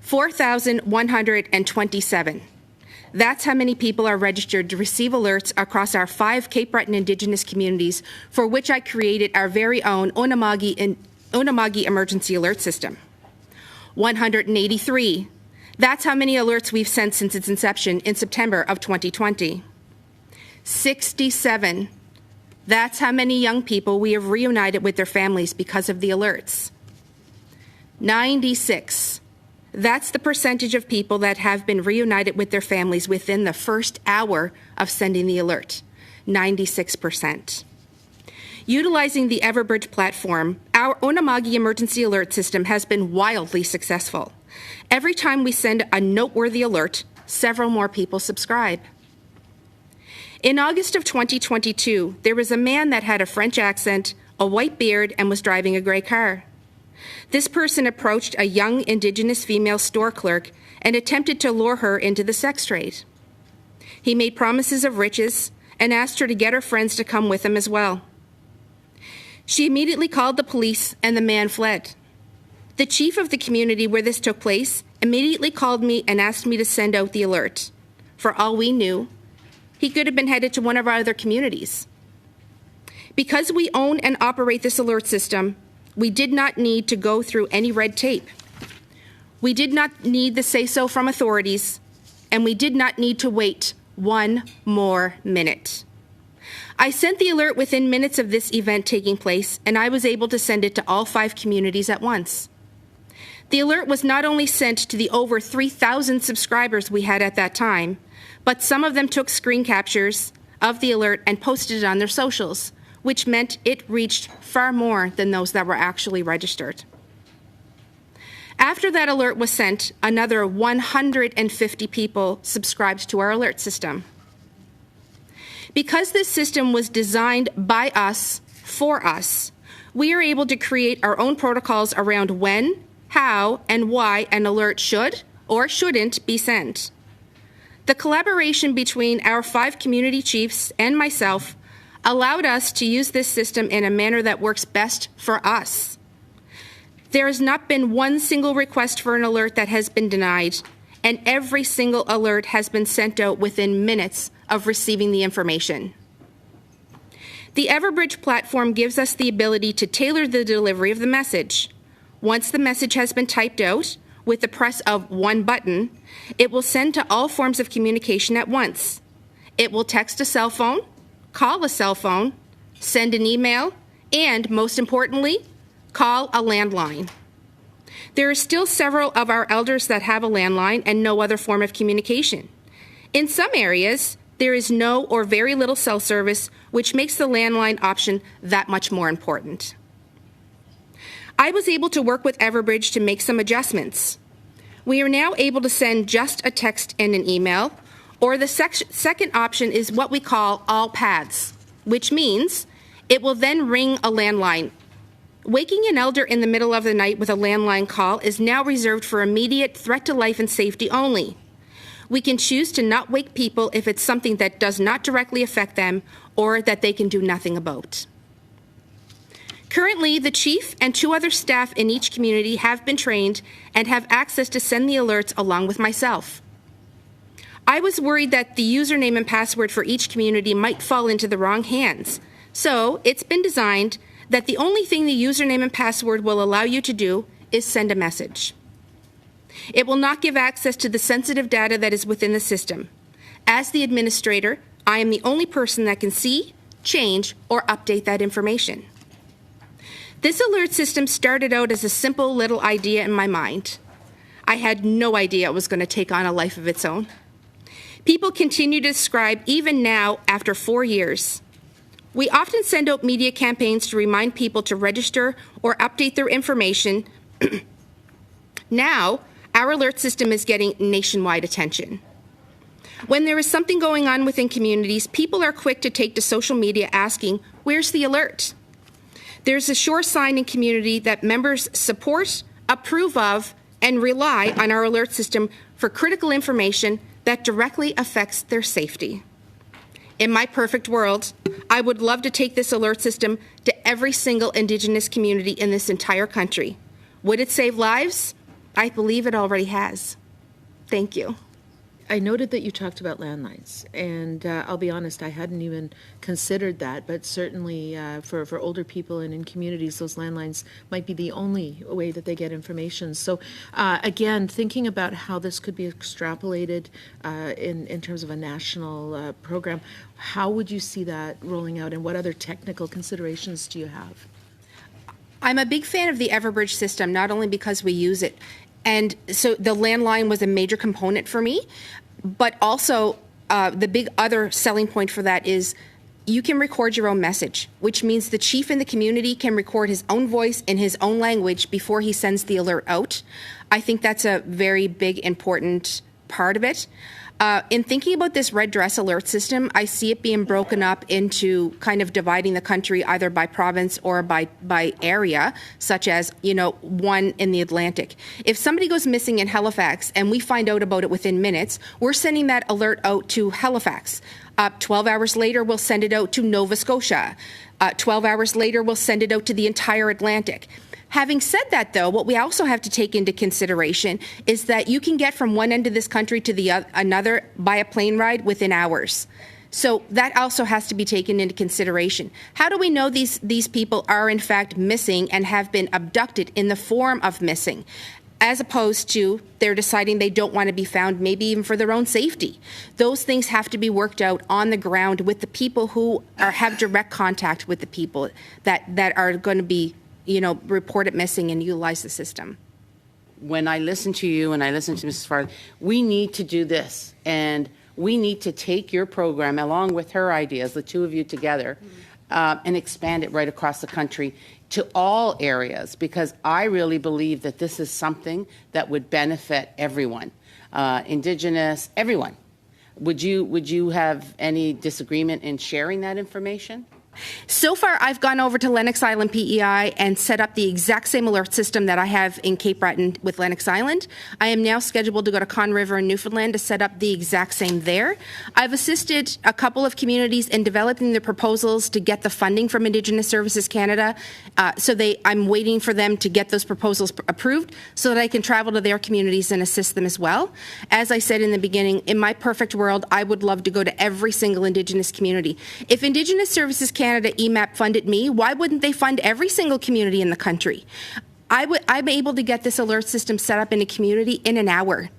4,127. That's how many people are registered to receive alerts across our 5 Cape Breton Indigenous communities, for which I created our very own Unama'ki Emergency Alert System. 183. That's how many alerts we've sent since its inception in September of 2020. 67. That's how many young people we have reunited with their families because of the alerts. 96. That's the percentage of people that have been reunited with their families within the first hour of sending the alert. 96%. Utilizing the Everbridge platform, our Unama'ki Emergency Alert System has been wildly successful. Every time we send a noteworthy alert, several more people subscribe. In August of 2022, there was a man that had a French accent, a white beard, and was driving a gray car. This person approached a young Indigenous female store clerk and attempted to lure her into the sex trade. He made promises of riches and asked her to get her friends to come with him as well. She immediately called the police and the man fled. The chief of the community where this took place immediately called me and asked me to send out the alert. For all we knew, he could have been headed to one of our other communities. Because we own and operate this alert system, we did not need to go through any red tape. We did not need the say-so from authorities, and we did not need to wait one more minute. I sent the alert within minutes of this event taking place, and I was able to send it to all 5 communities at once. The alert was not only sent to the over 3,000 subscribers we had at that time, but some of them took screen captures of the alert and posted it on their socials, which meant it reached far more than those that were actually registered. After that alert was sent, another 150 people subscribed to our alert system. Because this system was designed by us, for us, we are able to create our own protocols around when, how, and why an alert should or shouldn't be sent. The collaboration between our 5 community chiefs and myself allowed us to use this system in a manner that works best for us. There has not been one single request for an alert that has been denied, and every single alert has been sent out within minutes of receiving the information. The Everbridge platform gives us the ability to tailor the delivery of the message. Once the message has been typed out, with the press of one button, it will send to all forms of communication at once. It will text a cell phone, call a cell phone, send an email, and, most importantly, call a landline. There are still several of our elders that have a landline and no other form of communication. In some areas, there is no or very little cell service, which makes the landline option that much more important. I was able to work with Everbridge to make some adjustments. We are now able to send just a text and an email, or the second option is what we call all paths, which means it will then ring a landline. Waking an elder in the middle of the night with a landline call is now reserved for immediate threat to life and safety only. We can choose to not wake people if it's something that does not directly affect them or that they can do nothing about. Currently, the chief and 2 other staff in each community have been trained and have access to send the alerts along with myself. I was worried that the username and password for each community might fall into the wrong hands, so it's been designed that the only thing the username and password will allow you to do is send a message. It will not give access to the sensitive data that is within the system. As the administrator, I am the only person that can see, change, or update that information. This alert system started out as a simple little idea in my mind. I had no idea it was going to take on a life of its own. People continue to subscribe even now after 4 years. We often send out media campaigns to remind people to register or update their information. Now, our alert system is getting nationwide attention. When there is something going on within communities, people are quick to take to social media asking, "Where's the alert?" There's a sure sign in community that members support, approve of, and rely on our alert system for critical information that directly affects their safety. In my perfect world, I would love to take this alert system to every single Indigenous community in this entire country. Would it save lives? I believe it already has. Thank you. I noted that you talked about landlines, and I'll be honest, I hadn't even considered that, but certainly for older people and in communities, those landlines might be the only way that they get information. So again, thinking about how this could be extrapolated in terms of a national program, how would you see that rolling out, and what other technical considerations do you have? I'm a big fan of the Everbridge system, not only because we use it, and so the landline was a major component for me, but also the big other selling point for that is you can record your own message, which means the chief in the community can record his own voice in his own language before he sends the alert out. I think that's a very big, important part of it. In thinking about this red dress alert system, I see it being broken up into kind of dividing the country either by province or by area, such as, one in the Atlantic. If somebody goes missing in Halifax and we find out about it within minutes, we're sending that alert out to Halifax. 12 hours later, we'll send it out to Nova Scotia. 12 hours later, we'll send it out to the entire Atlantic. Having said that, though, what we also have to take into consideration is that you can get from one end of this country to the another by a plane ride within hours. So that also has to be taken into consideration. How do we know these people are in fact missing and have been abducted in the form of missing, as opposed to they're deciding they don't want to be found, maybe even for their own safety? Those things have to be worked out on the ground with the people who have direct contact with the people that are going to be report it missing and utilize the system. When I listen to you and I listen to Mrs. Farley, we need to do this, and we need to take your program along with her ideas, the two of you together, and expand it right across the country to all areas, because I really believe that this is something that would benefit everyone, Indigenous, everyone. Would you have any disagreement in sharing that information? So far, I've gone over to Lennox Island PEI and set up the exact same alert system that I have in Cape Breton with Lennox Island. I am now scheduled to go to Conn River in Newfoundland to set up the exact same there. I've assisted a couple of communities in developing the proposals to get the funding from Indigenous Services Canada. I'm waiting for them to get those proposals approved so that I can travel to their communities and assist them as well. As I said in the beginning, in my perfect world, I would love to go to every single Indigenous community. If Indigenous Services Canada EMAP funded me, why wouldn't they fund every single community in the country? I'm able to get this alert system set up in a community in an hour.